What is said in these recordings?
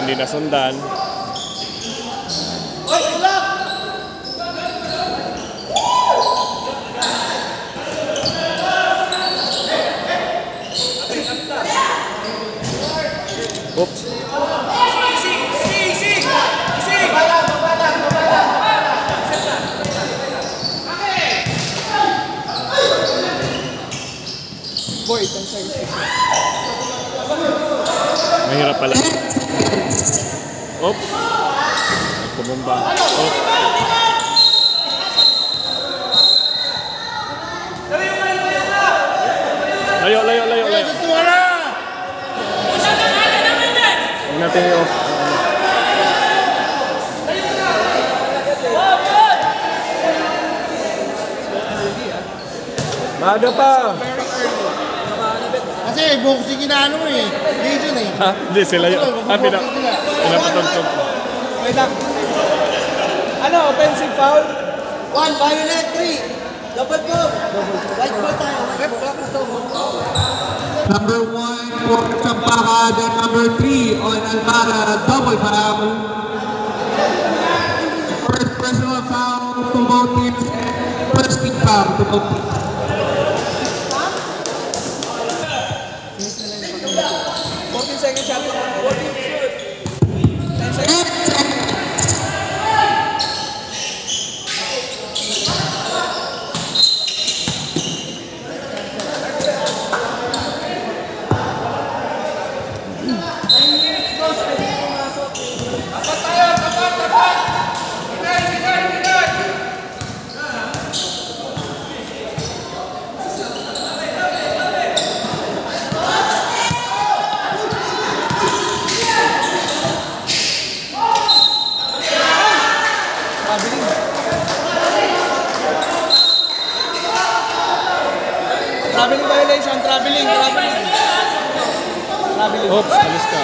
hindi nasundan. Oops. Boy, itong service. Mahirap pala. Oops. Kumumba. Oops. Layo. Huwag natin i-off. Maaga pa. Kasi boxing inaano mo eh. Legion eh. Ha? Hindi sila yun. Pinapatugtog. Wait lang. Ano? Offensive foul? 1, violet, 3. Double ball. White ball tayo. Number 1 for Champaca, then number 3 on Almara, double foul. First personal foul to both teams and first team foul to both teams. 14 seconds shot. 14 shoot. 10 seconds. Traveling violation, traveling. Oops, alis ka.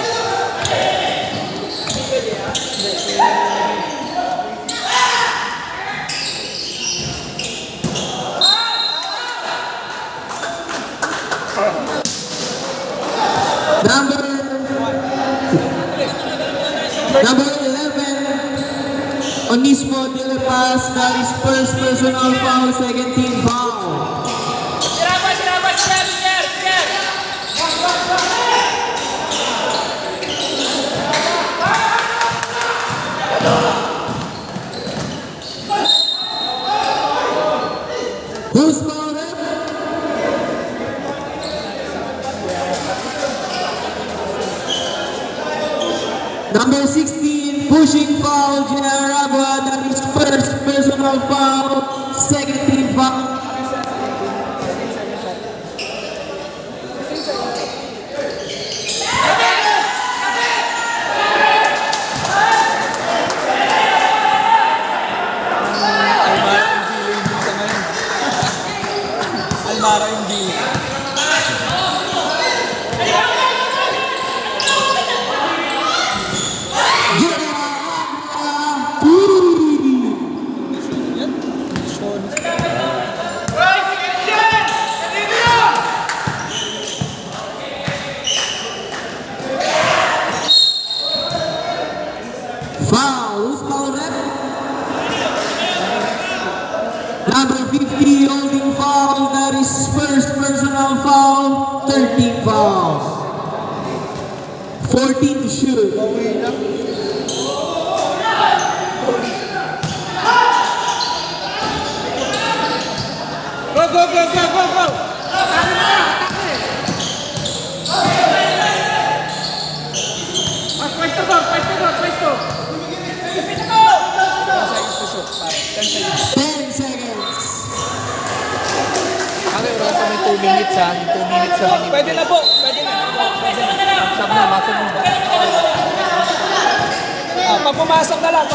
Number 11, Onismo de la Paz, that is first personal foul, second team foul. Who's fouled? Number 16, pushing foul, Generagua, that is first personal foul, second team foul. Almara yung deal. Foul, who's fouled that? Number 50, holding foul, that is first personal foul, 13 fouls. 14 to shoot. Go! Pwesto! 10 seconds. Ano yung rasa may 2 minutes ha? 2 minutes sa minute. Pwede na po. Sab na, masok mo. Pag pumasok na lang.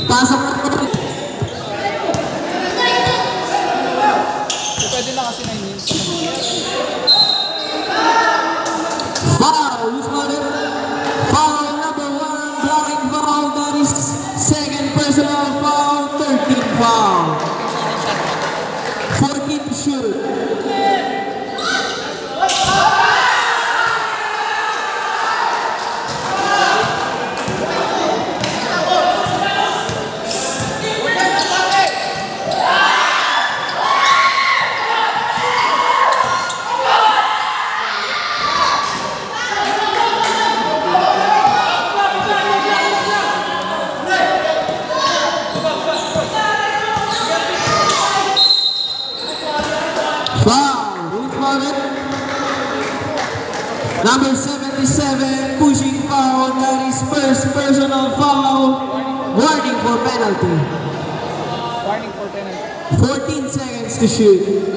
Pasok na. Pwede na kasi 9 minutes. Foul, who's fouled it? Foul number 1, blocking foul, that is second personal foul, 13 foul. 14 to shoot. Number 77, pushing foul, that is first personal foul. Warning for penalty. Warning for penalty. 14 seconds to shoot.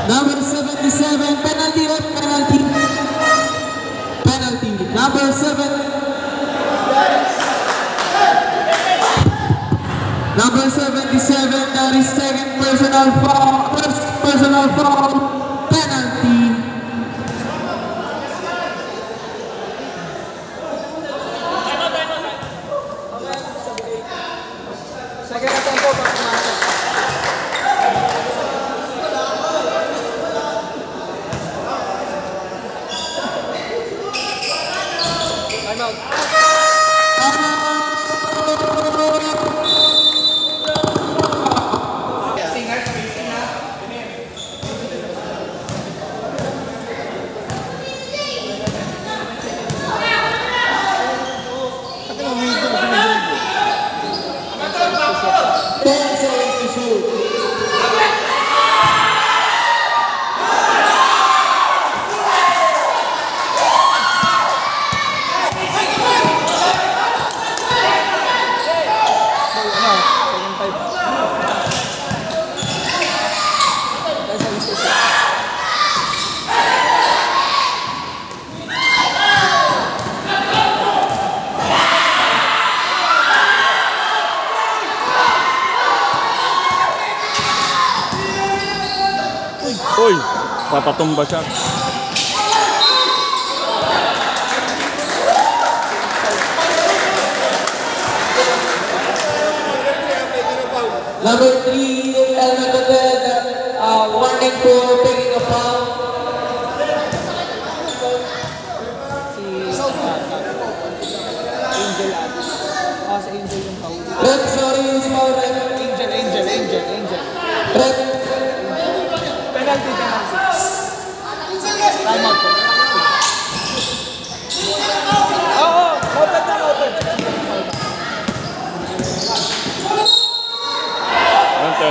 Number 77, penalty ref, penalty. Penalty. Number 7. Number 77, that is second personal foul. First personal foul, penalty. Second attempt po pag pumasok. Time out. Uy, papatumba siya. Number 3, warning for taking a foul. Angel Addis. Si Angel yung foul. Red, sorry, is foul red. Angel. Red. Penalty. Time out po. Oo, open na, open. Ante.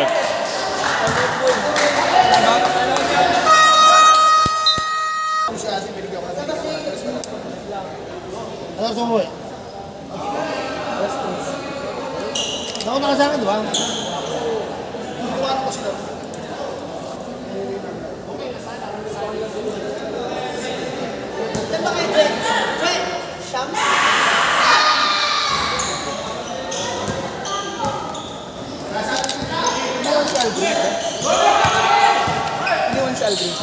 Ano gusto mo eh? Nauna ka sa akin, di ba? Iwanan ko sila. Iniwan si Aldrin.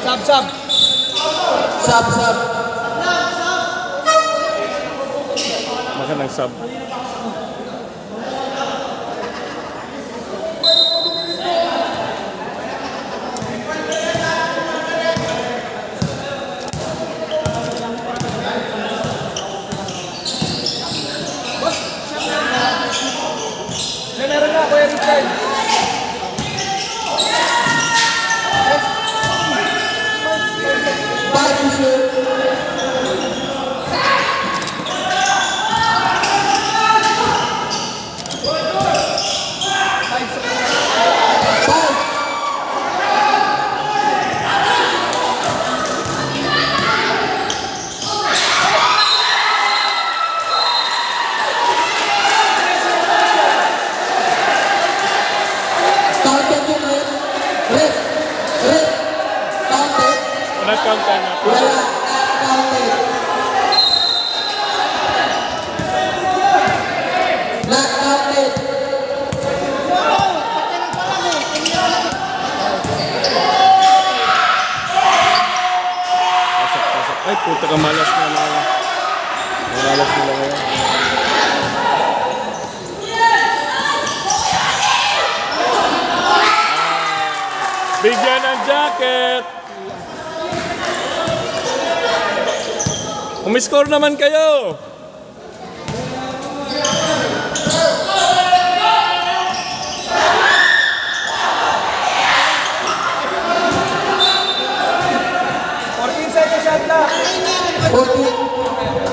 Sub. Sub. Baka nag-sub. Meron na, Kuya Richard. Back to shoot. Nag-count tayo na. Wala. Counted. Not counted. Pasok. Ay, puta ka malas na mga. Malas nila ngayon. Bigyan ng jacket! Umiscore naman kayo!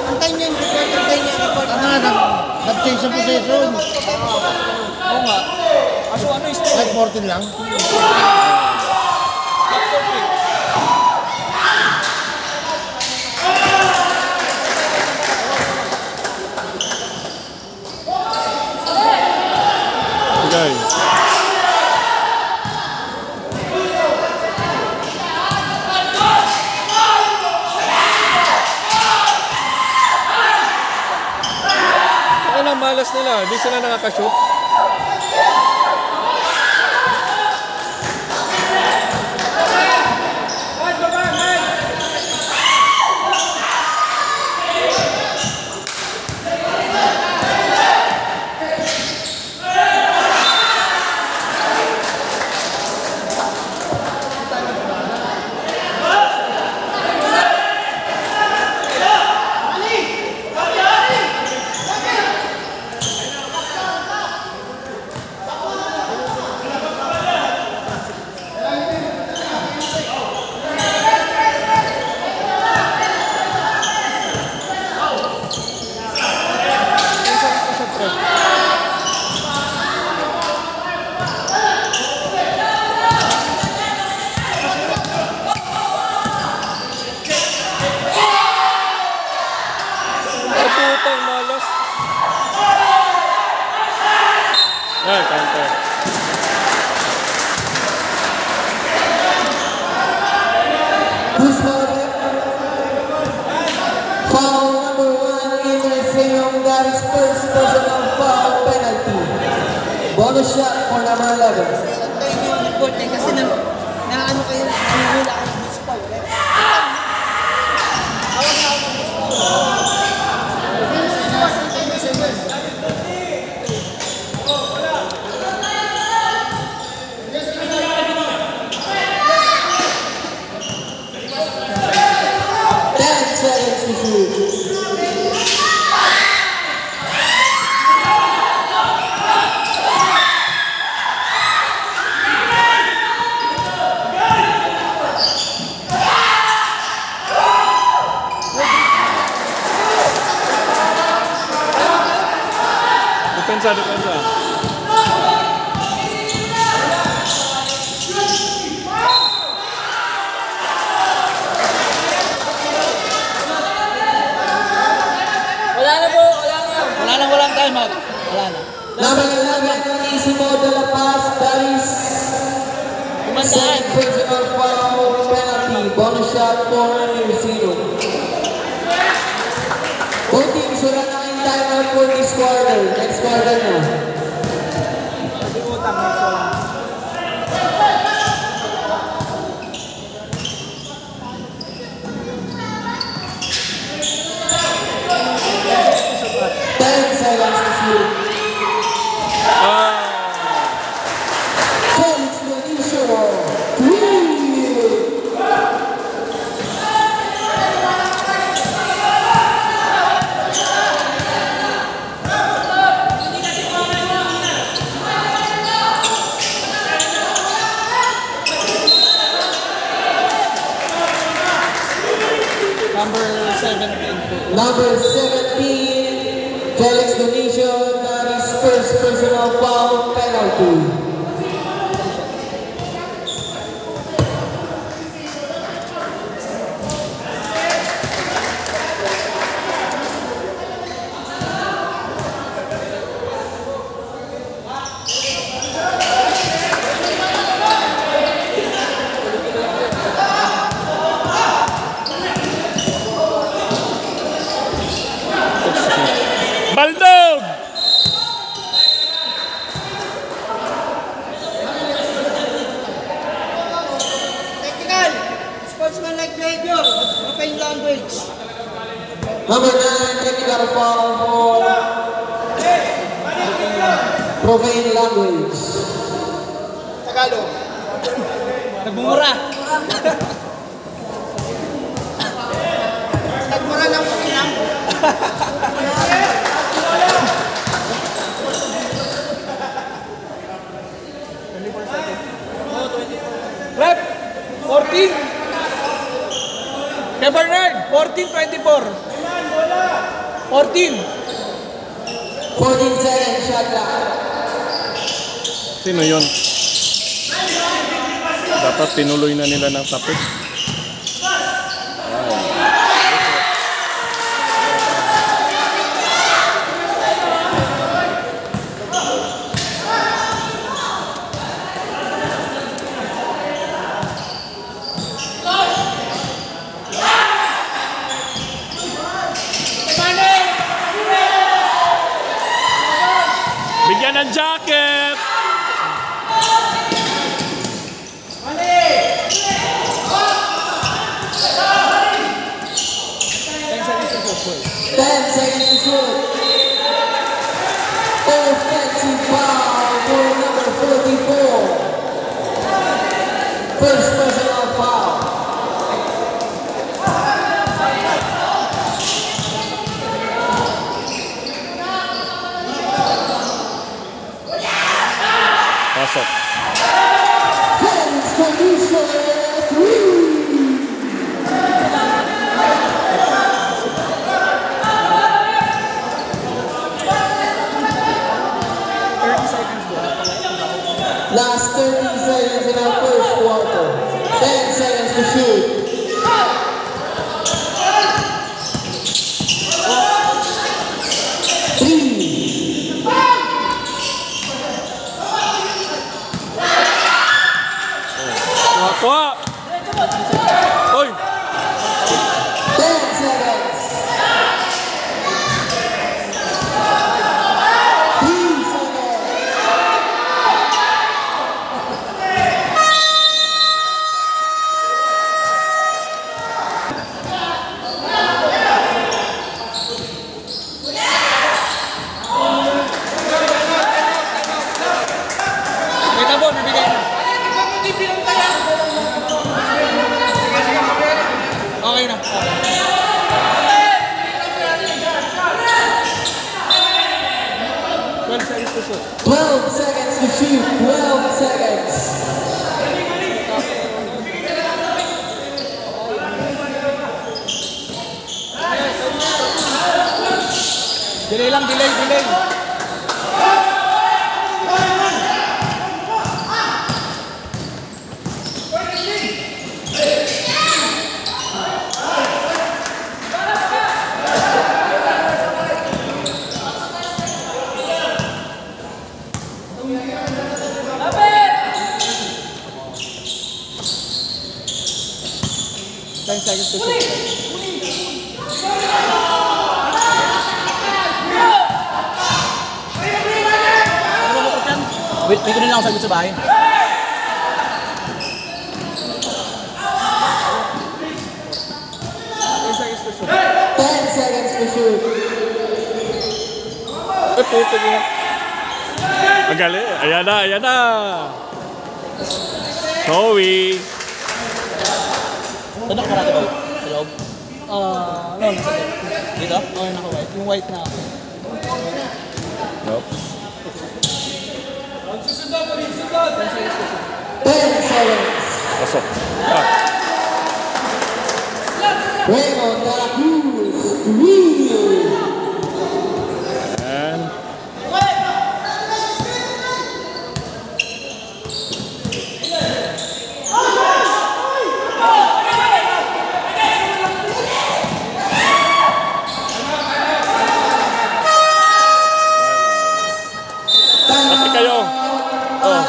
Antay niya yung report, antay niya yung report. Nag-change ang possession. Oo nga. Aso ano is 5-14 lang. Okay. Ang malas nila, hindi sila nakakashoot. Putang malas. Yan, counter. Who's loaded? Foul number 1 in the film. That is first personal foul penalty. Bonus shot for number 11. Antay niya yung report eh, kasi naano kayo, nanihula kayo ng dispaw. Awag na ako ng dispaw. Depensa, depensa. Walang time out. Wala na. Number 11, Isimo de la Paz. That is second personal foul penalty. Bonus shot for Zero. Both teams wala na kayong timeout for this quarter. Next quarter na. Seconds to shoot. Felix Benicio. 3. Number 17, Felix Benicio. That is first personal foul penalty. Baldog! Number 9, technical foul for profane language. Tagalog. Nagmumura. Nagmura ng Panginoon. Rep, 14. Kay Bernard, 14-24. 14. 14 seconds, shot clock. Sino yun? Dapat tinuloy na nila ng tapos. Bigyan ng jacket! 10 seconds to shoot. Offensive foul for number 44. First personal foul. Pasok. Hands condition 3. Last 30 seconds in our first quarter. 10 seconds to shoot. Three. Kuha! Oy! 10 seconds. 3 seconds. May tabon, nabigay na. Okay na. 12 seconds to shoot. 12 seconds. Delay lang, delay, delay. Ten seconds to shoot. Wait, may kunin lang ako sagot sa bahay. 10 seconds to shoot. Ay, puto niya. Ang galing. Ayan na, ayan na. Zoe. Saan ako marami ba? Sa loob? No, nasa loob. Dito? Oo, naka-white. Yung white na. Nope. 10 seconds. Pasok. Ah. Raymond de la Cruz. 3. And pati kayo. Oh.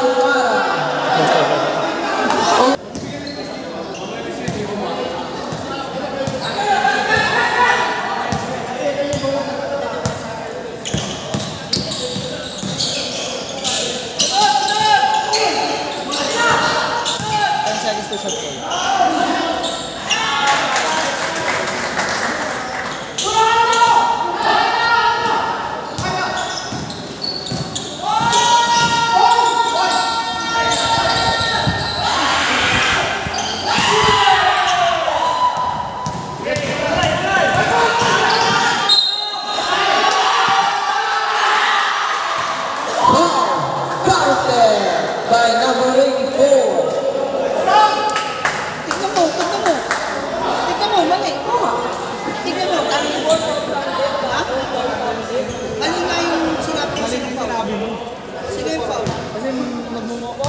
Seconds to shot call. by number 84. Tignan mo, tignan mo. Tignan mo, mali. Tignan mo, tama yung ball. Ha? Mali nga yung sinabi ko sino foul. Sino yung foul? Kasi nagmumoko.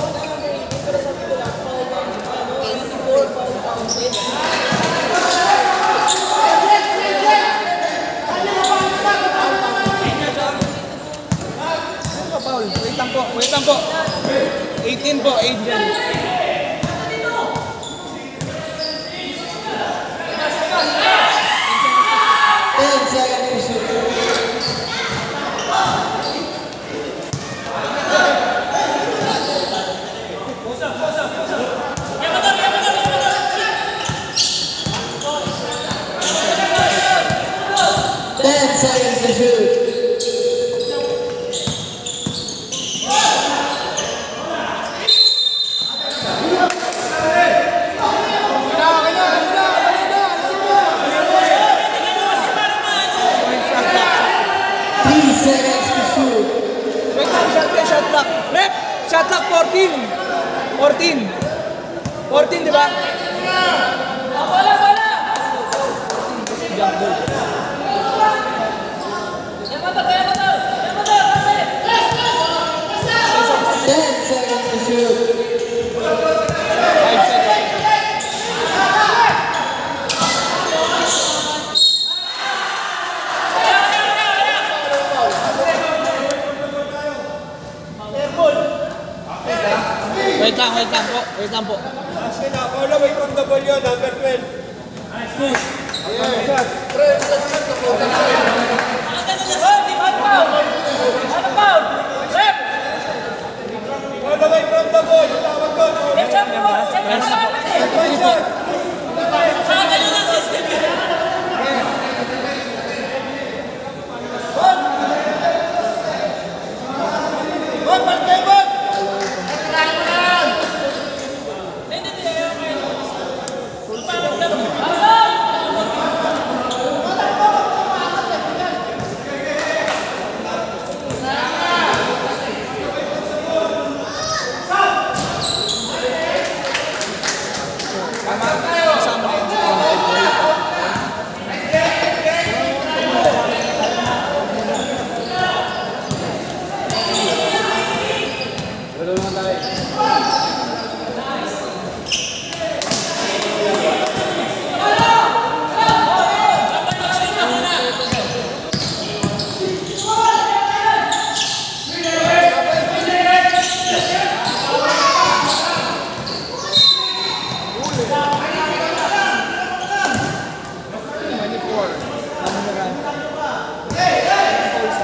Foul. Wait lang po. 18 po, Adrian. 10 seconds to shoot. Seconds to shoot. Shot clock 14. 14, di ba? Wala. Jump ball. 10 seconds to shoot. 5 seconds. Wait lang po. All away from the ball yun, number 12. Push. All away from the ball, tawag doon.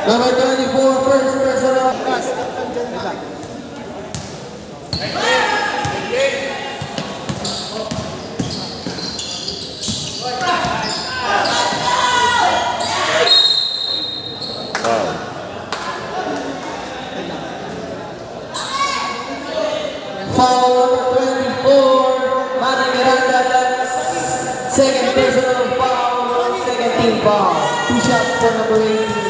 Number 24, first personal. Foul number 24, Manny Miranda, that's second personal foul, second team foul. 2 shots for number 18.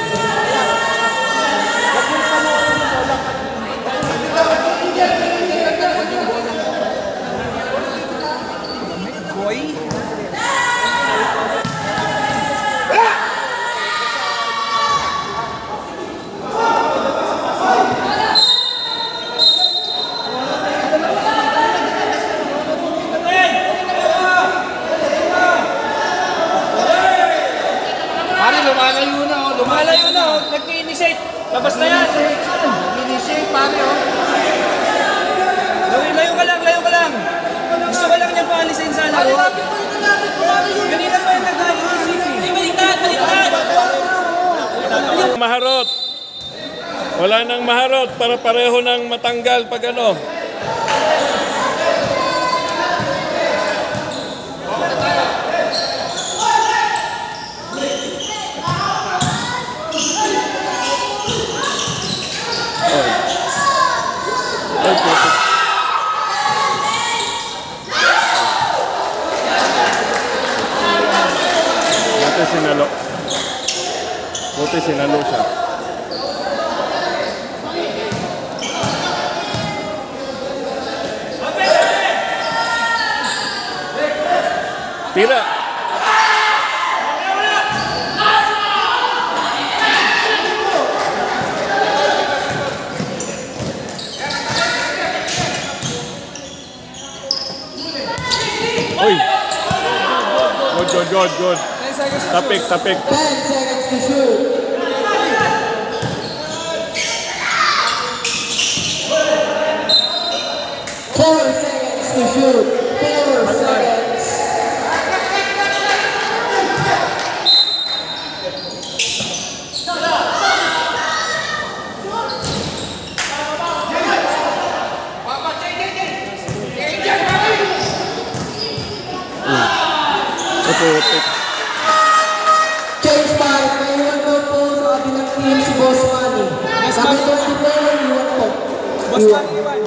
Lumalayo na, nag-initiate. Labas na yan. Nag-initiate, pare, Layo ka lang. Gusto ka lang niyang paalisin sa laro. Ganito pa yung nag-initiate. Baliktad. Maharot. Wala nang maharot para pareho nang matanggal pag ano. Buti sinalo siya. Tira. Oy. Good. 10 seconds. Tapik. 10 seconds to shoot. 4 seconds to shoot. 4 seconds. Putik. Change by Mayor po sa kabilang team si Boss Manny. Kami 24, iwan po. Boss Iwan. Iwan.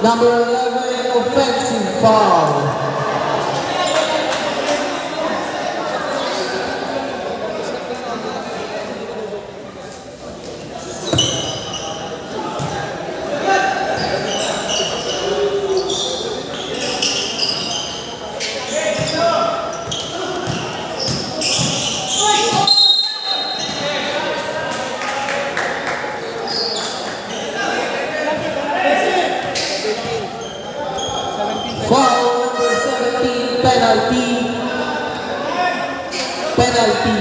Number 11, offensive foul. Foul number 17, penalty.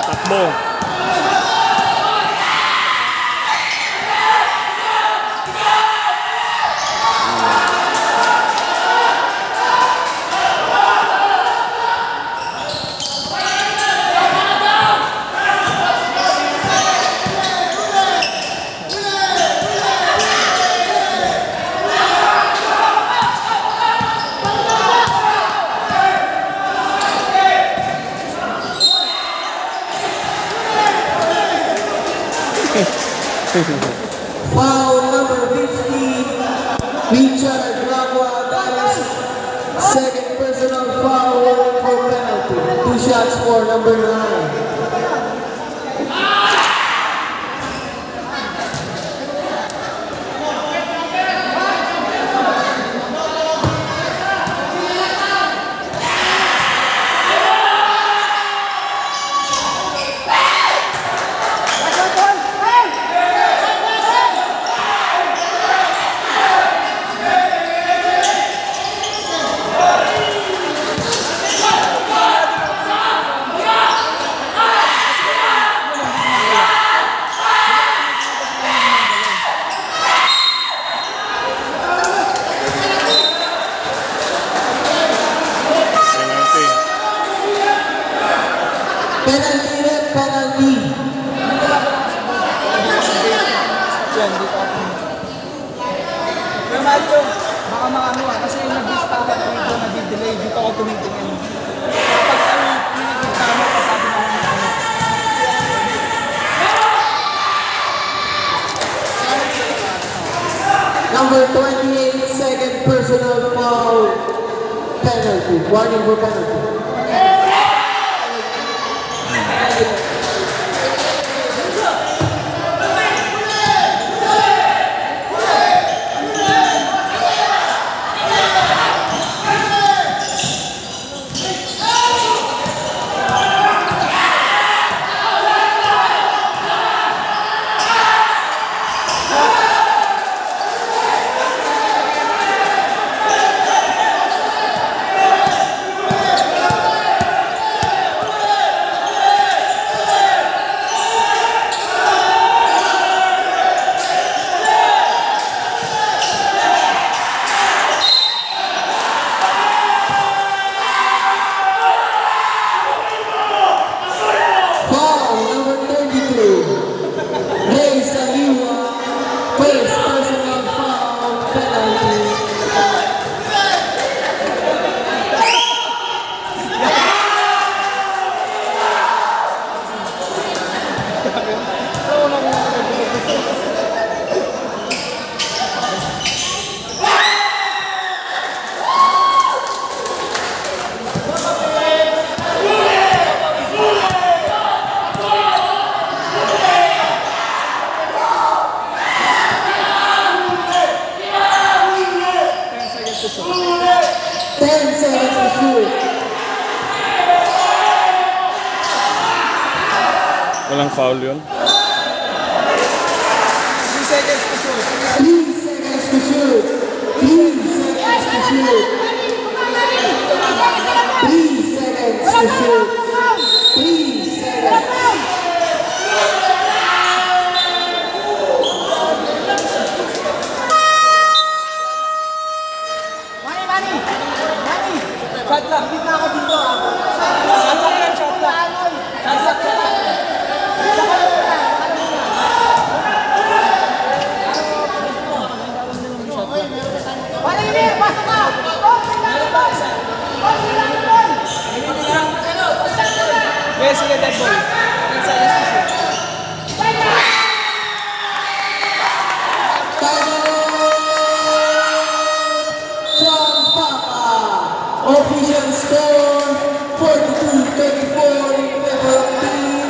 Takbo. Foul number 15, Richard Lagua. That is second personal foul for penalty. 2 shots for number 9. tumitingin. Kapag ang pinagkita mo, pasabi na lang ano. Number 28, second personal foul penalty. Warning for penalty. Walang foul yun. 3 seconds to shoot. 3 seconds to shoot. 3 seconds to shoot. 3 seconds to shoot. 3 seconds. Shot lang. Hindi na ako dito. Shot lang yan, shot lang. Shot lang. Yes, sige, dead ball. Official score 42-34 in favor of team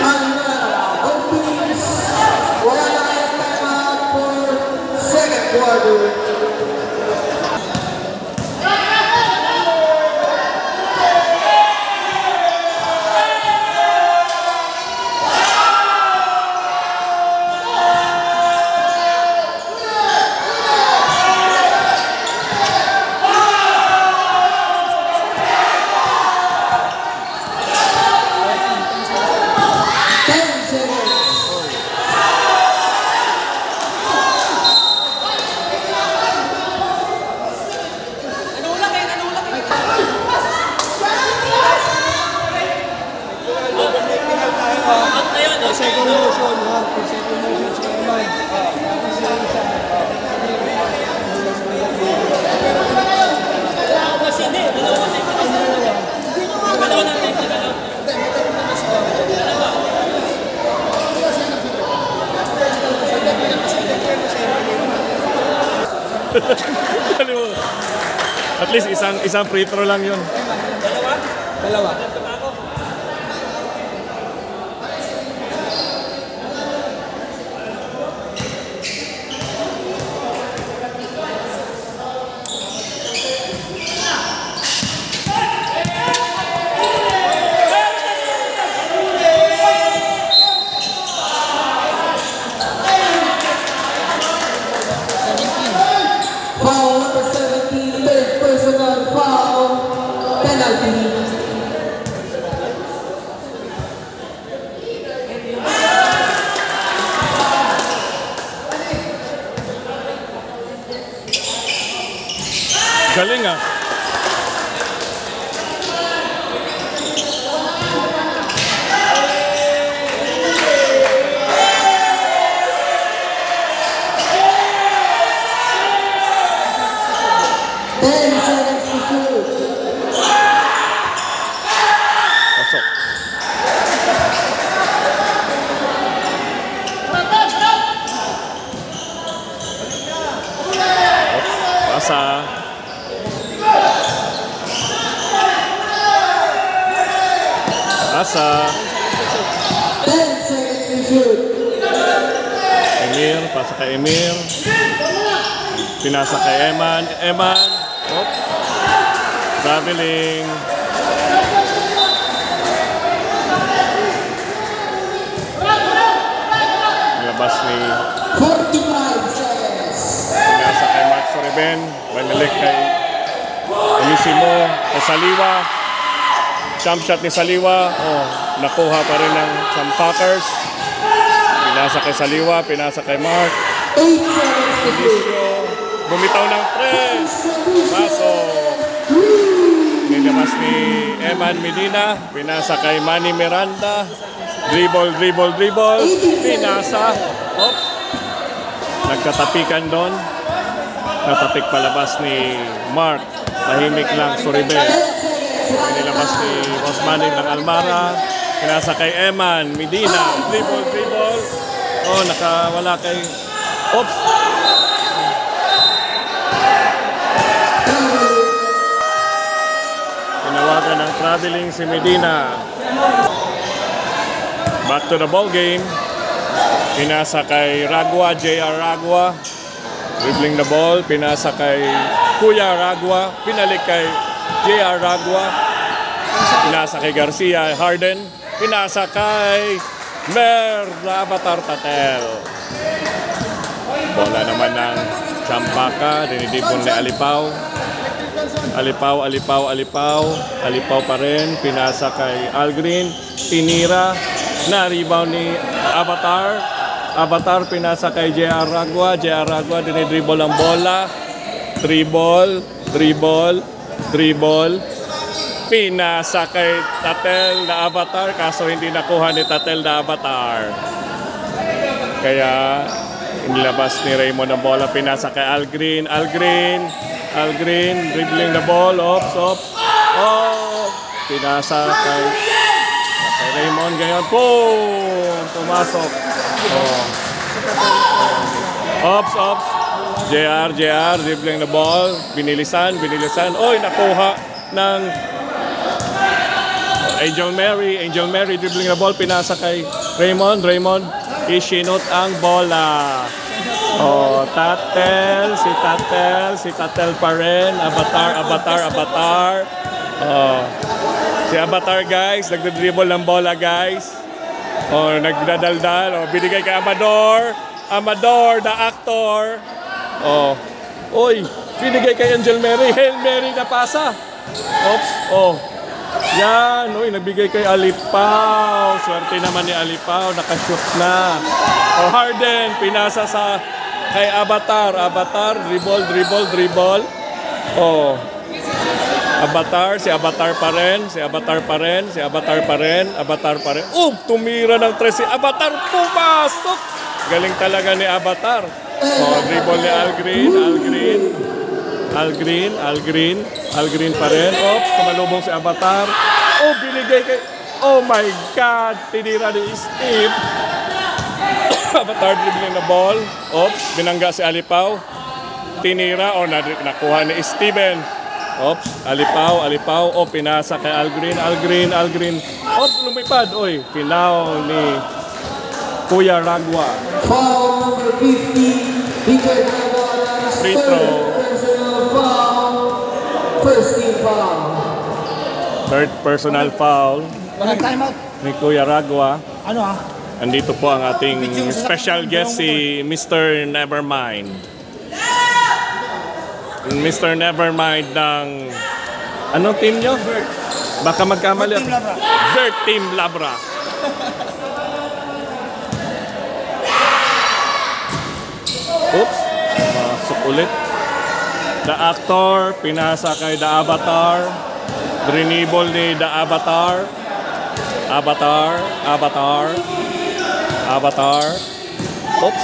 Anara Optics. Wala na kayong timeout for second quarter. Second motion, ha? Second motion sa kamay. Kasi hindi, dalawa kasi ito kasi dalawa. Dalawa natin, dalawa. At least isang free throw lang yun. Dalawa. Foul number 17, third personal foul penalty. Galing ah. Asa. Asa. 10 seconds to shoot. Emir, pasa kay Emir. Pinasa kay Eman. Eman. Op. Traveling. Labas ni 45 seconds. pinasa kay Mark Soriben. Banilik kay Emisimo. Kay Saliwa. Jump shot ni Saliwa. Oh, nakuha pa rin ng Sampakers. Pinasa kay Saliwa. Pinasa kay Mark. 8 seconds to shoot. Bumitaw ng 3. Pasok. Nilabas ni Eman Medina. Pinasa kay Manny Miranda. Dribble, dribble, dribble. Pinasa. Oops. Nagkatapikan doon. Natapik palabas ni Mark. Tahimik lang Soriben. Nilabas ni Osmanin ng Almara. Pinasa kay Eman Medina. Dribble, dribble. Oh, nakawala kay... Oops. Tinawagan ng traveling si Medina. Back to the ball game. Pinasa kay Ragua, JR Ragua. Dribbling the ball. Pinasa kay Kuya Ragua. Pinalik kay JR Ragua. Pinasa kay Garcia, Harden. Pinasa kay Mer Avatar Tatel. Bola naman ng Champaka. Dinidipon ni Alipaw. Alipaw, Alipaw, Alipaw. Alipaw pa rin. Pinasa kay Algreen. Tinira. Na-rebound ni Avatar. Avatar pinasa kay JR Ragua. JR Ragua dinidribble ang bola. Dribble, dribble, dribble. Pinasa kay Tatel na Avatar. Kaso hindi nakuha ni Tatel na Avatar. Kaya inilabas ni Raymond ang bola. Pinasa kay Algreen. Algreen. Algreen, dribbling the ball, ops, ops. Oh, pinasa kay Raymond ngayon. Boom! Pumasok. Oh. Ops, ops. JR, dribbling the ball. Binilisan, binilisan. Oy, nakuha ng Angel Mary dribbling the ball. Pinasa kay Raymond. Raymond, isinot ang bola. Oh, Tatel, si Tatel pa rin. Avatar. Oh, si Avatar guys, nagdodribble ng bola guys. Oh, nagdadaldal. Oh, binigay kay Amador, the actor. Oh, oy, binigay kay Angel Mary. Hail Mary na pasa. Oops, oh. Yan, oy, nagbigay kay Alipaw. Swerte naman ni Alipaw, nakashoot na. Oh, Harden, pinasa sa kay Avatar, dribble. Oh. Si Avatar pa rin. Tumira ng 3 si Avatar, pumasok. Galing talaga ni Avatar. Oh, dribble ni Algreen pa rin. Sumalubong si Avatar. Oh, binigay kay... Oh my God, tinira ni Steve. Avatar dribbling na ball. Oops, binangga si Alipaw. Tinira, nakuha ni Steven. Oops, Alipaw. Oh, pinasa kay Algreen. Oops, lumipad. Oy, pinaw ni Kuya Ragua. Foul number 50. Peter Ragua. Free throw. Personal foul. First team foul. Third personal foul Walang timeout. ni Kuya Ragua. Ano ah? Andito po ang ating special guest, si Mr. Nevermind. Mr. Nevermind ng... Anong team nyo? Baka magkamali. Dirt Team Labra. Oops. Masok ulit. The Actor, pinasa kay The Avatar. Drinibble ni The Avatar. Avatar. Oops.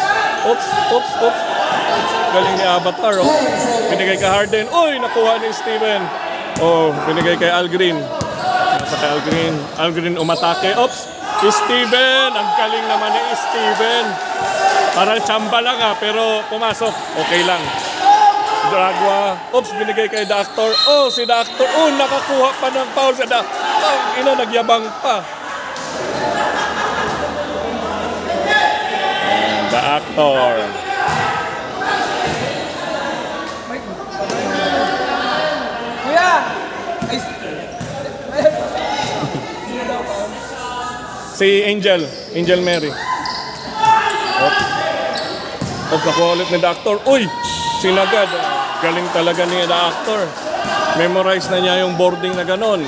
Galing ni Avatar, oh. Binigay kay Harden. Uy, nakuha ni Steven. Oh, binigay kay Algreen. Nasa kay Algreen. Algreen umatake. Oops. Steven. Ang galing naman ni Steven. Parang tsamba lang, pero pumasok. Okay lang. Dragua. Oops, binigay kay Doctor. Oh, si Doctor. Oh, nakakuha pa ng foul sa Doctor. Nagyabang pa. The Actor. Kuya! Si Angel Mary. Oops, nakuha ulit ni Doctor. Uy, sinagad. Galing talaga ni The Actor. Memorize na niya yung boarding na ganon.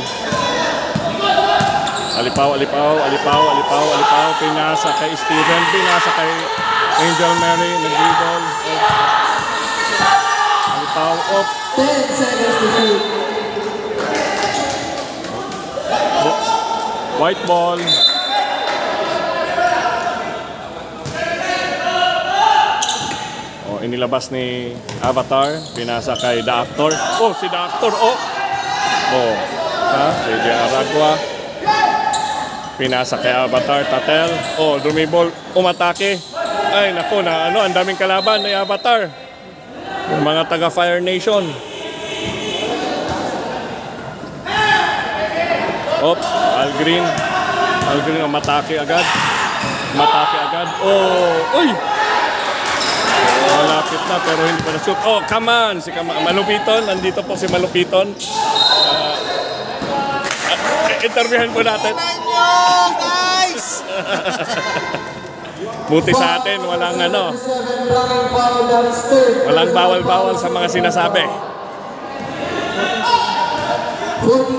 Alipaw. Pinasa kay Steven. Pinasa kay Angel Mary. Nag-dribble. Alipaw. Oops. 10 seconds to shoot. White ball. Inilabas ni Avatar, pinasa kay The Actor. Oh, si The Actor, oh! Oh, si Aragua. Pinasa kay Avatar, Tatel. Oh, drumibol, umatake. Ay, naku, ang daming kalaban ni Avatar. Yung mga taga Fire Nation. Oops, Algreen, umatake agad. Oh, uy! Malapit na pero hindi pa na-shoot. Oh, come on! Si Malupiton. Nandito po si Malupiton. Interviewin po natin. Guys! Buti sa atin, walang walang bawal-bawal sa mga sinasabi. 14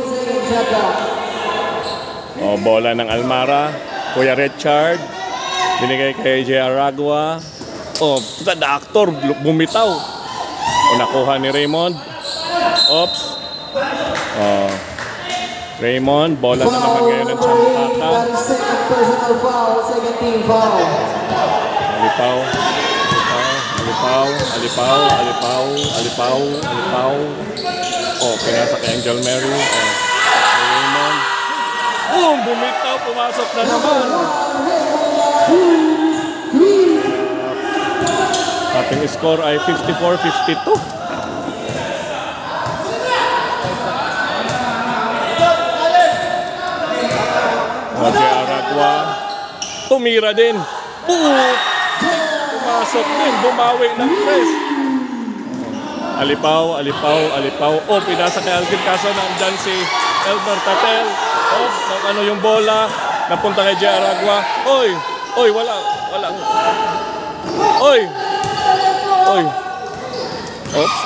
seconds shot clock. Oh, bola ng Almara. Kuya Richard. Binigay kay J. Aragua. Oh, The Actor, bumitaw. O, nakuha ni Raymond. Oops. Oh. Raymond, bola na naman ngayon ng Champaka. Second personal foul, second team foul. Alipaw. Oh, pinasa kay Angel Mary. Oh. Raymond. Boom! Bumitaw, pumasok na naman. Ating score ay 54-52. Jay Aragua. Tumira din. Pumasok din. Bumawi ng press. Alipaw. Oh, pinasa kay Alvin kaso nandyan si Elmer Tatel. Oh, yung bola. Napunta kay Jay Aragua. Oy, walang. Oy.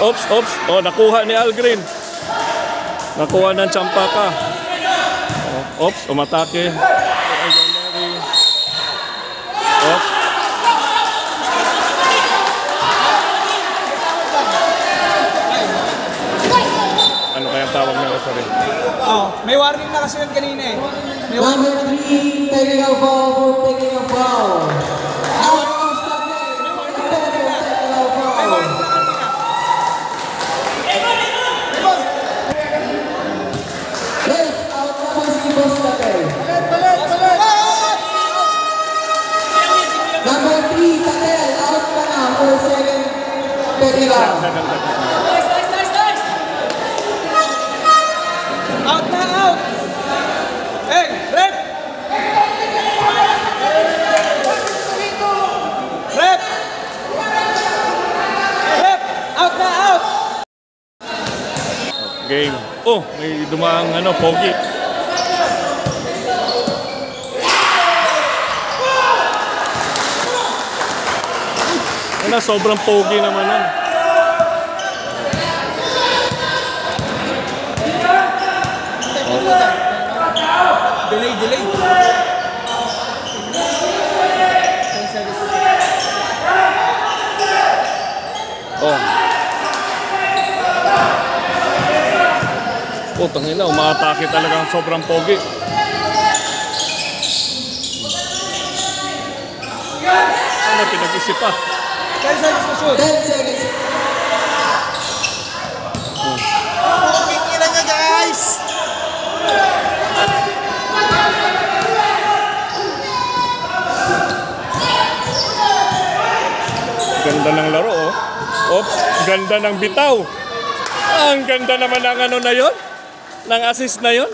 Oops. Oh, nakuha ni Algreen. Nakuha ng Champaka. Oops, umatake. Oops. Ano kaya tawag ng referee? Oh, may warning na kasi yun kanina eh. Number 3, taking a foul. Number 3, Tatel, out pa na for second technical. Out na, out! Hey, rep! Out na, out! Game. Oh, may dumaang pogi. Sobrang pogi naman nun. Delay. Oh. Putang ina, umaatake talagang sobrang pogi. Ano, pinag-isip pa. 10 seconds to shoot. 10 seconds. Kikira niya, guys! Ganda ng laro, oh. Oops, ganda ng bitaw. Ang ganda naman ng ano na yon, ng assist na yon.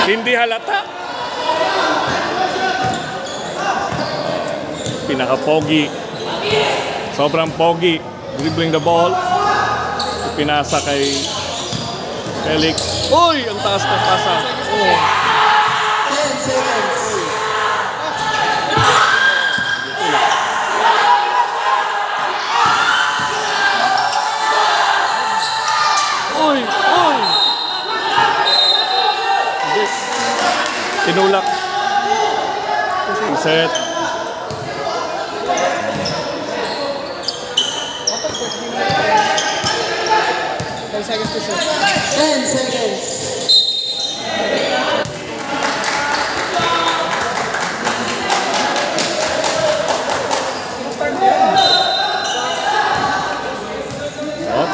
Hindi halata. Pinaka-pogi. Sobrang pogi. Dribbling the ball. Pinasa kay Felix. Uy! Ang taas ng pasa. Oh. 10 seconds. Uy! Uy! This. Tinulak. Set. Seconds to shoot. 10 seconds. Oh.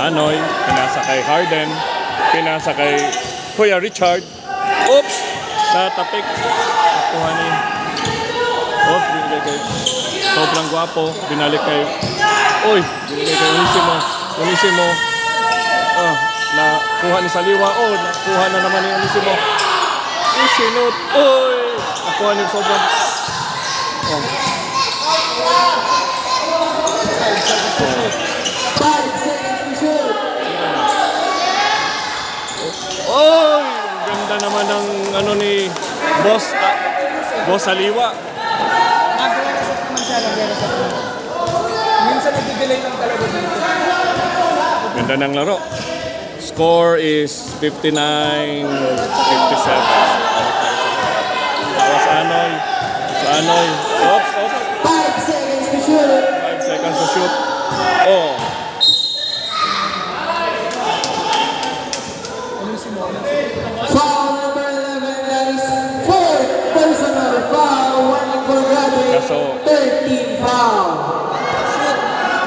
Anoy, pinasa kay Harden, pinasa kay Kuya Richard. Oops! Natapik. Nakuha ni. Oops, binigay kay. Sobrang gwapo. Binalik kay. Uy! Binigay kay Unisimo. Unisimo. Nakuha ni Saliwa. Oh, nakuha na naman ni Unisimo. Isinut. Uy! Nakuha ni sobrang. Oh. 5 seconds to shoot. Oy! Ang ganda naman ng ano ni Boss Boss Saliwa. Nag-reset naman siya, nag-reset naman. Minsan nag-delay lang talaga dito. Ganda ng laro. Score is 59-57. Boss Anoy. Boss Anoy. Oops, oops. 5 seconds to shoot. 5 seconds to shoot. Oh. Foul number 11, that is 4th personal foul. Warning for grabbing. Kaso, 13 foul.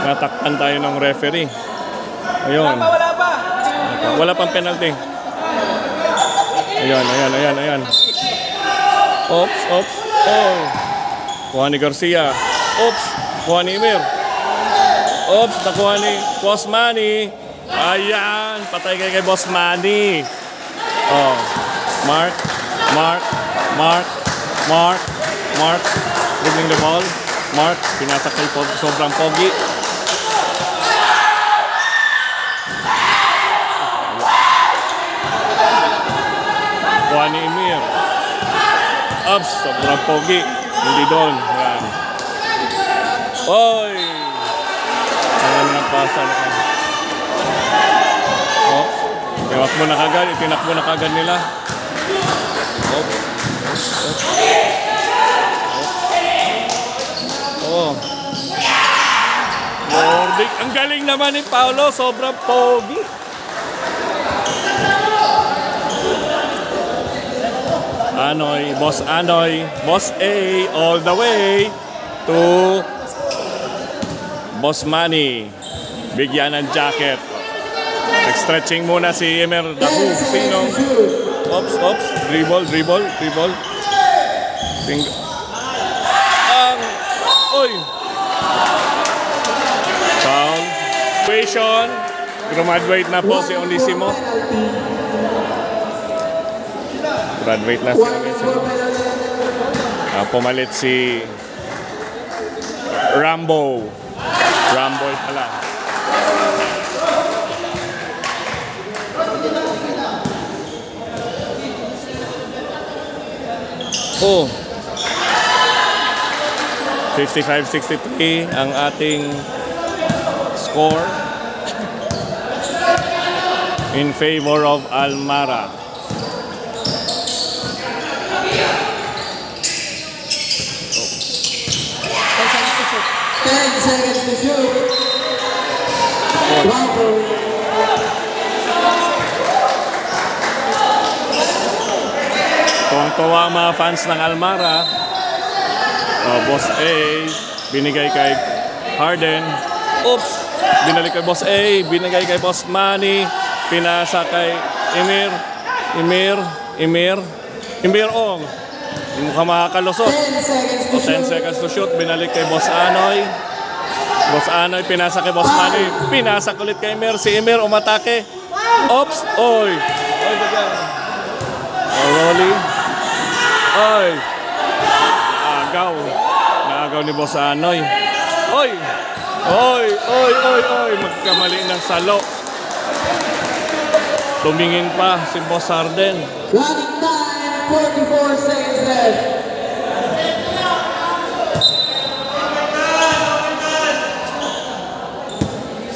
natakpan tayo ng referee. Ayun. Wala pa! Wala pang penalty. Ayan, ayan, ayan, ayan. Oops, oops. Oh. Kuha ni Garcia. Oops. Kuha ni Emir. Oops. Nakuha ni Boss Manny. Ayan. Patay kay Boss Manny. Oh. Mark. Mark. Mark. Mark. Mark. Dribbling the ball. Mark. Pinatak kay sobrang pogi. Kuha ni Emir. Ups, sobrang pogi. Hindi doon. Yan. Oy! Ayan ang pasa na. Oh. Tinakbo na kagad. Itinakbo na kagad nila. Oh. Oh. Nordic. Ang galing naman ni Paolo. Sobrang pogi. Anoy, Boss Anoy, Boss A, all the way to Boss Manny. Bigyan ng jacket. Nag-stretching muna si Emer Dahu. Sino? Ops, ops. Dribble, dribble, dribble. Oy! Foul. Situation. Graduate na po si Onisimo. Graduate na si Onisimo. Pumalit si Rambo. Rambo pala. Oh. 55-63 ang ating score in favor of Almara. Seconds to shoot. Tuwang-tuwa ang mga fans ng Almara. Boss A, binigay kay Harden. Oops! Binalik kay Boss A, binigay kay Boss Manny. Pinasa kay Emir. Emir. Emir. Emir Ong. Hindi mukhang makakalusot. 10 seconds to O, 10 shoot. seconds to shoot. Binalik kay Boss Anoy. Boss Anoy, pinasa kay Boss Manny. Pinasa ulit kay Emer. Si Emer umatake. Ops! Oy! Oy, bagay. Rolly. Oy! Agaw. Naagaw ni Boss Anoy. Oy! Oy! Oy! Oy! Oy! Magkamali ng salo. Tumingin pa si Boss Arden. Running time, 44 seconds left.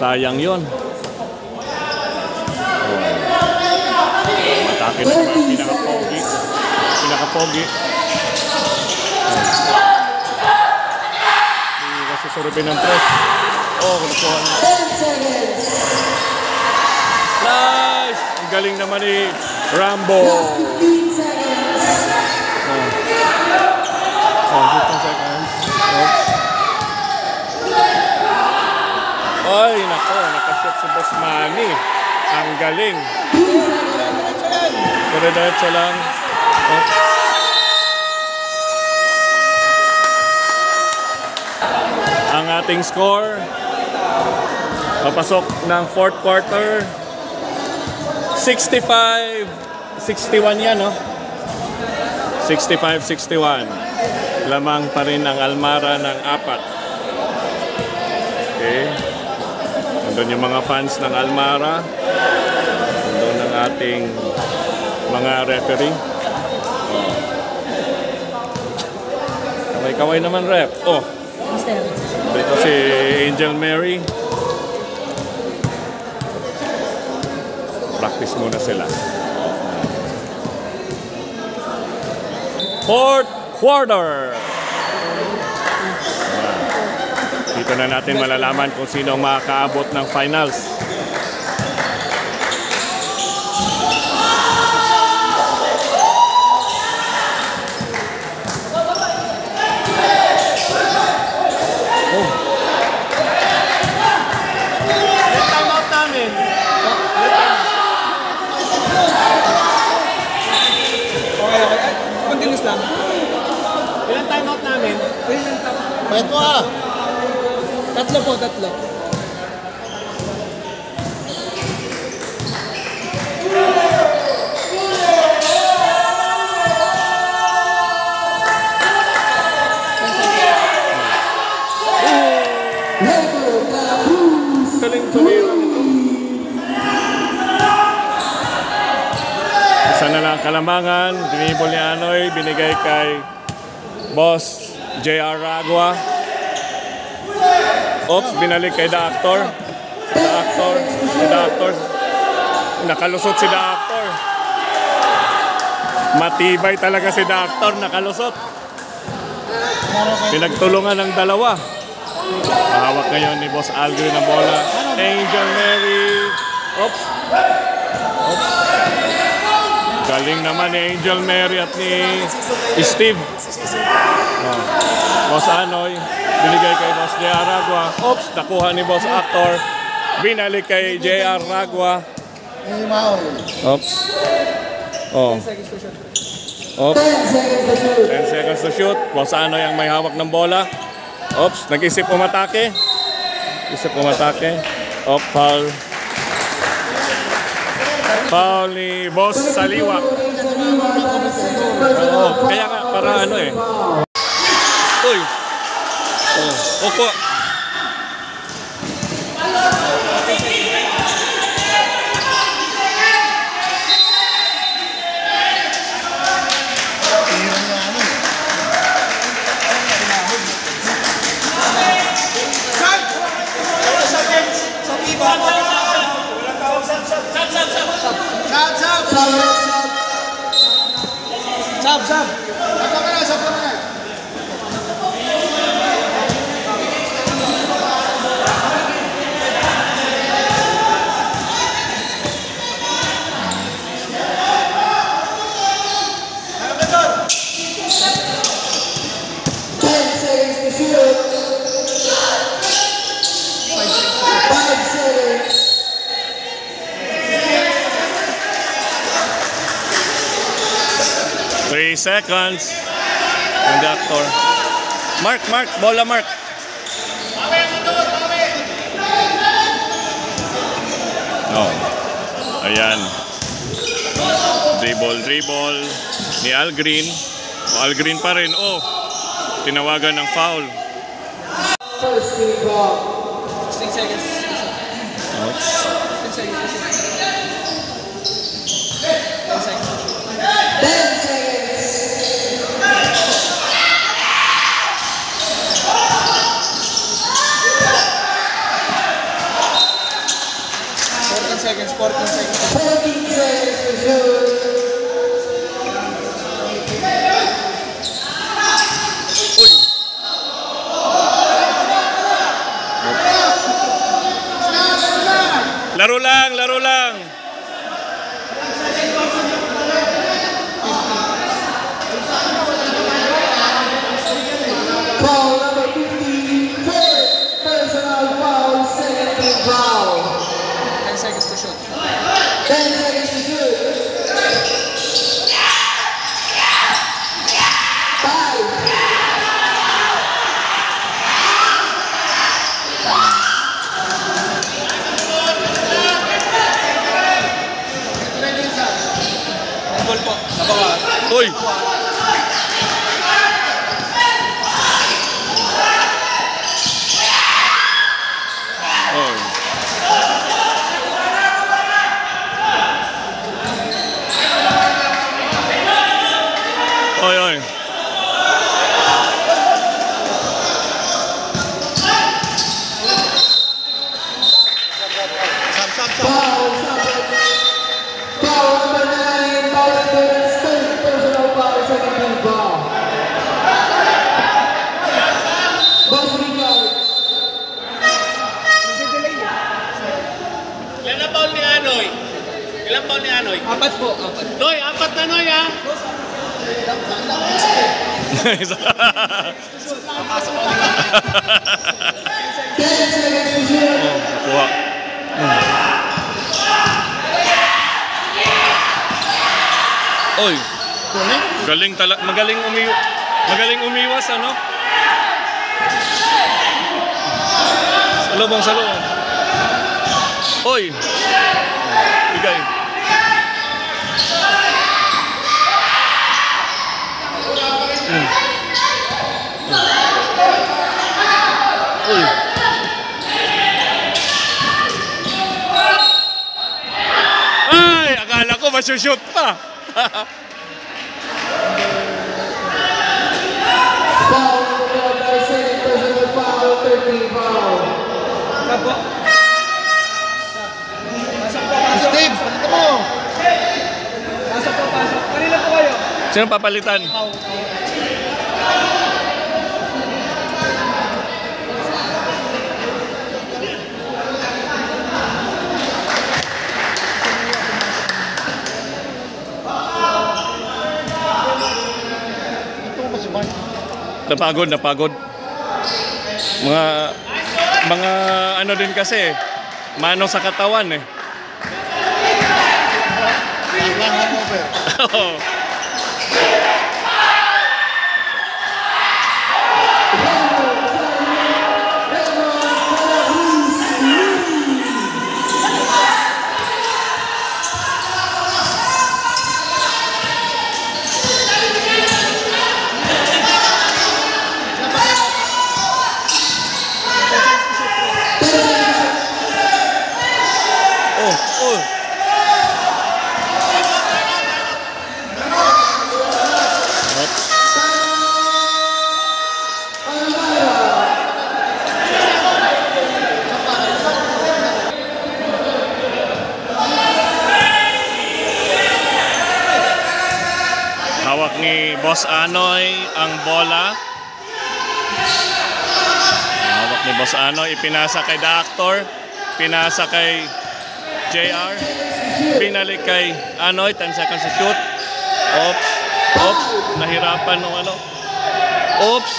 Sayang yun. Matake na pinaka-pogi. Pinaka-pogi. Hindi kasi surupin ng press. Oh, nakuha na. 10 seconds. Nice! Ang galing naman ni Rambo. Last 15 seconds. Oh, 15 seconds. Oops. Ay, nako. Nakashoot si Boss Manny. Ang galing. Dire-diretso lang. Oh. Ang ating score. Papasok ng fourth quarter. 65-61 yan, no? 65-61. Lamang pa rin ang Almara ng 4. Okay. Nandun yung mga fans ng Almara. Nandun ang ating mga referee. Oh. Kaway-kaway naman, ref. Oh. Dito si Angel Mary. Practice muna sila. Fourth quarter. Dito na natin malalaman kung sino ang makakaabot ng finals. Oh. Yung time out namin. Continuous lang. Ilang time out namin? Pwede mo ah. Tatlo po, tatlo. Galing tumira nito. Isa na lang kalamangan. Dinibol ni Anoy. Binigay kay Boss J.R. Ragua. Oops, binalik kay The Actor. The Actor. The Actor. Nakalusot si The Actor. Matibay talaga si The Actor. Nakalusot. Pinagtulungan ng dalawa. Mahawak ngayon ni Boss Aldrin ang bola. Angel Mary. Oops. Oops. Galing naman ni Angel Mary at ni Steve. Oh. Boss Anoy. Binigay kay Boss J.R. Ragua. Oops. Nakuha ni Boss Actor. Binalik kay J.R. Ragua. Oops. Oh. Oops. 10 seconds to shoot. 10 seconds to shoot. Boss Anoy ang may hawak ng bola. Oops, nag-isip umatake. Isip umatake. Oop, foul. Foul ni Boss Saliwa. Oo, kaya nga, para ano eh. Uy! Oh, opo. Sab. Seconds. Ang doctor. Mark, bola Mark. Oh. Ayan. Dribble ni Al Green. Al Green pa rin. Oh. Tinawagan ng foul. First team ball. 16 seconds. 16 seconds. 10 seconds. 10 seconds. 14 seconds. 14 seconds. 14 seconds to shoot. Uy. Laro lang. Foul number 50. First personal foul. Second team foul. 10 seconds to shoot. 10 seconds to shoot. 5. Ang goal po. Sa baba. Uy. Oy. Foul number 9. Foul against third personal foul. Second team foul. Both rebound. Ilan na foul ni Anoy? Ilan foul ni Anoy? 4 po. 4. Noy, 4 na Noy ha? 10 seconds to shoot. Kuha. Oy. Magaling umiwas ano? Salubong. Oy. Bigay. Uy. Ay, akala ko masushoot pa. Foul number 12. Second personal foul. Third team foul. Saan po? Pasok po. Steve, palito mo. Pasok po. Kanina po kayo. Sino papalitan? Napagod. Mga ano din kasi, mano sa katawan eh. Oo. Hawak ni Boss Anoy ang bola. Hawak ni Boss Anoy, ipinasa kay Doctor, pinasa kay JR, pinalik kay Anoy, 10 seconds to shoot. Oops, nahirapan nung ano. Oops,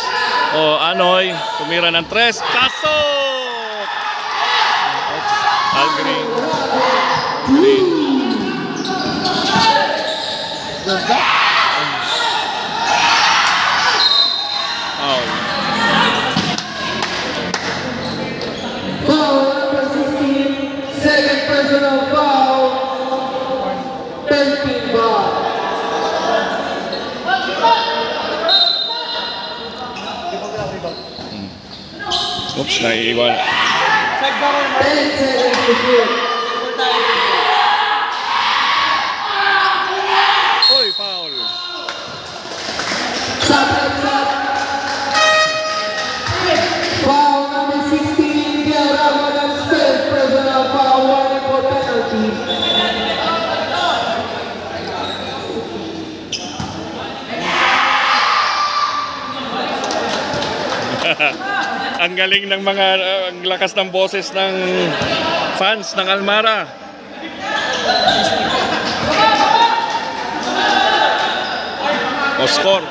Anoy, tumira ng 3, pasok! Oops, Al Green. Foul. Foul number 16, second personal foul, 13 ball. Oops, naiiwan. 10 seconds to shoot. Oy, foul. Shot. Foul number 16, Del Ramadan, third personal foul, warning for penalty. Ang galing ng mga ang lakas ng boses ng fans ng Almara. O score.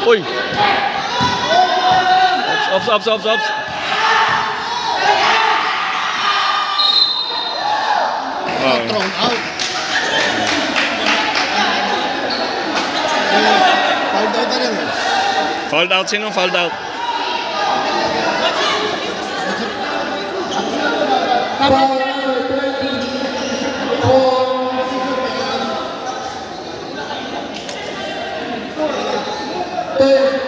Uy. Ops. Thrown out. Fouled out na rin. Fouled out. Sino fouled out? Foul number 20 for third.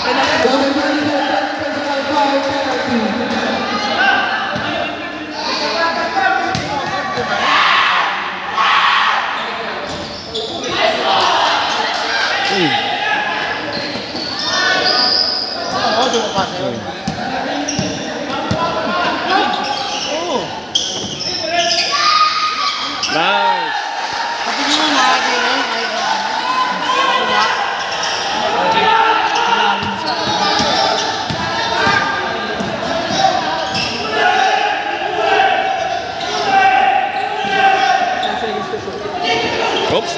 Number 24, third personal foul, penalty. Nice. Oops.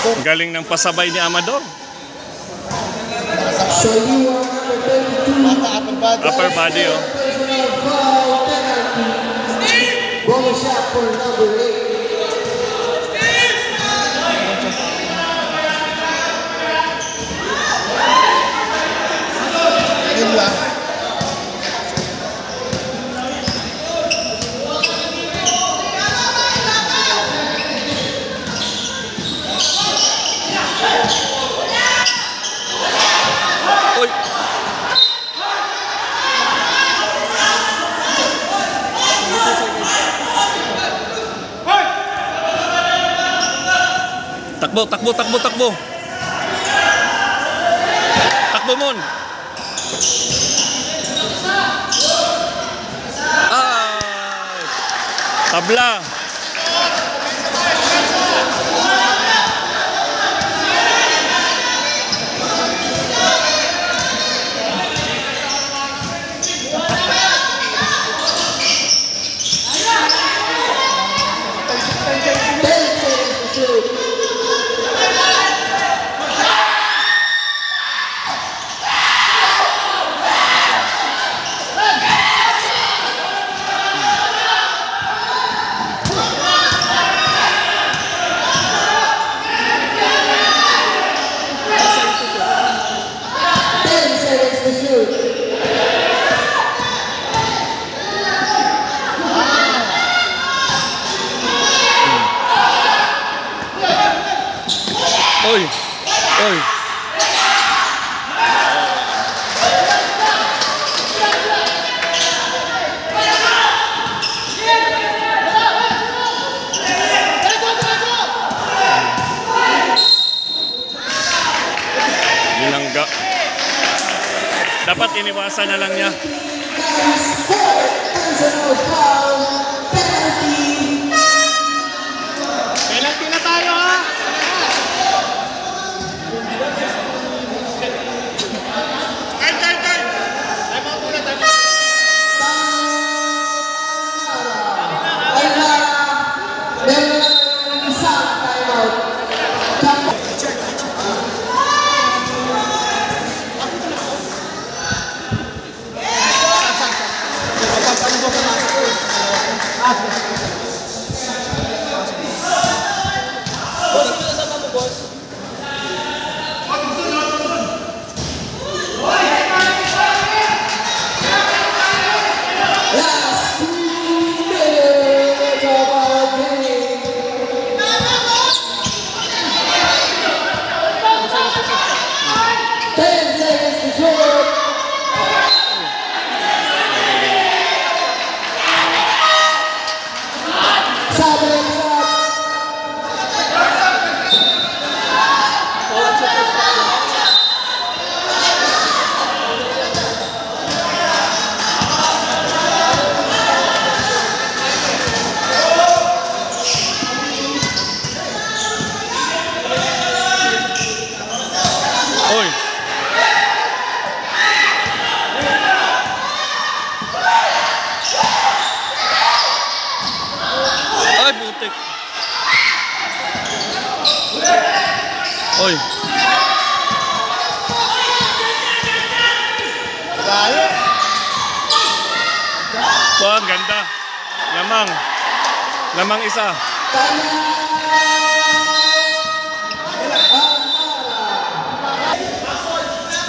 Ang galing ng pasabay ni Amador. Upper body, oh. Bonus shot for number 8. Uy. Takbo. Takbo mon. Ay. Tabla. Oy! Oy! Binangga. Dapat iniwasan na lang niya. Personal foul penalty. Penalty na tayo ha! Oy! Ay, butik. Oy! Wah, ang ganda. Lamang. Lamang isa.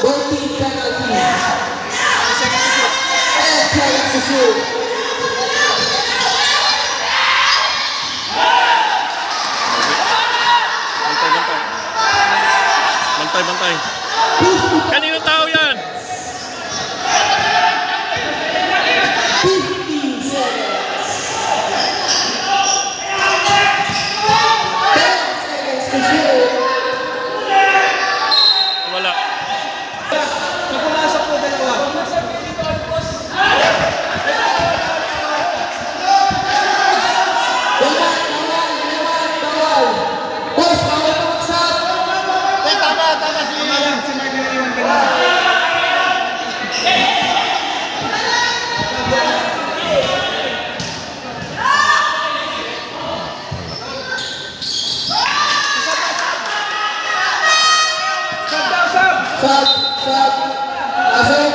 Both teams penalty. 10 seconds to shoot. Bantay, bantay. Kanino tao yan? 15 seconds. 10 seconds to shoot. Wala. Pumasok po dalawa. Boys, bawal pumaksak. Tama si Mark na iwan kanina. Sub. Asok.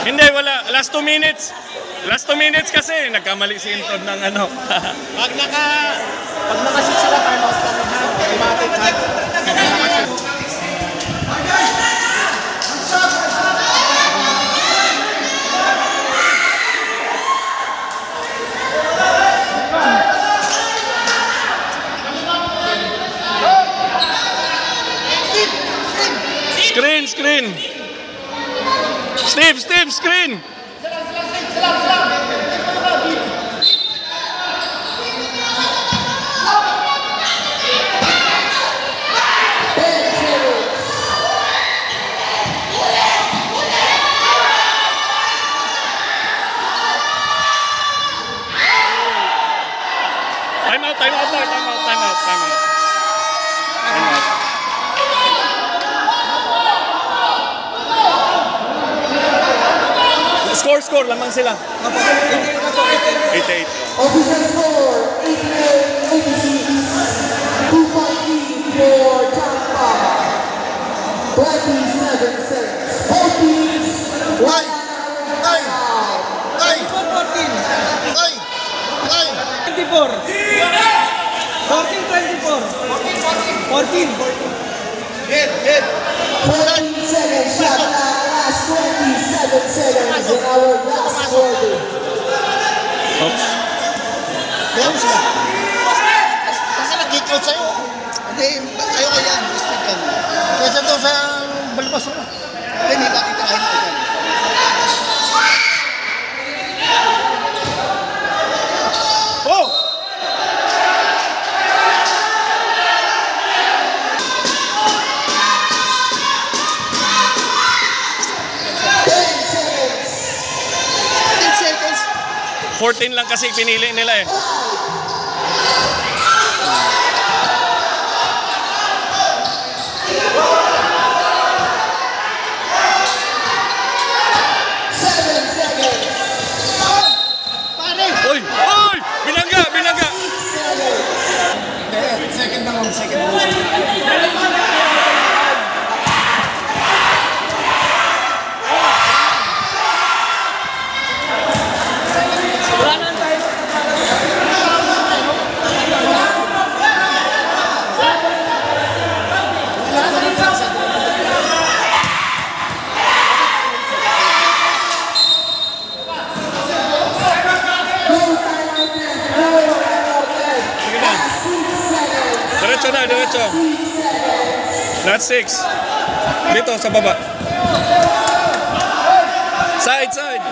Hindi, wala. Last 2 minutes. Last 2 minutes kasi. Nagkamali si Intod ng ano. Pag nakashoot sila, timeout kami ha. Automatic ha. Screen. Steve, screen. Time out. Score, lamang sila. 88. Official score, 88-86. 2-5 for Tampa. 27 seconds. Both teams. Ay! 24. 14. Hit! 14 seconds shot clock. Last 27 seconds. in our last quarter. Oops. Meron sila. Kasi nag-kick out sa'yo. Hindi, ayaw ka yan. Respect yan. Kaysa doon sa balbas mo. Hindi, may bakit ka kayo yan. Oh! Seconds. 14 lang kasi pinili nila eh. Pare! Uy! Uy! Binangga! Binangga! Second down, second down. Sige na. Diretso na, diretso. Not 6. Dito, sa baba. Side, side.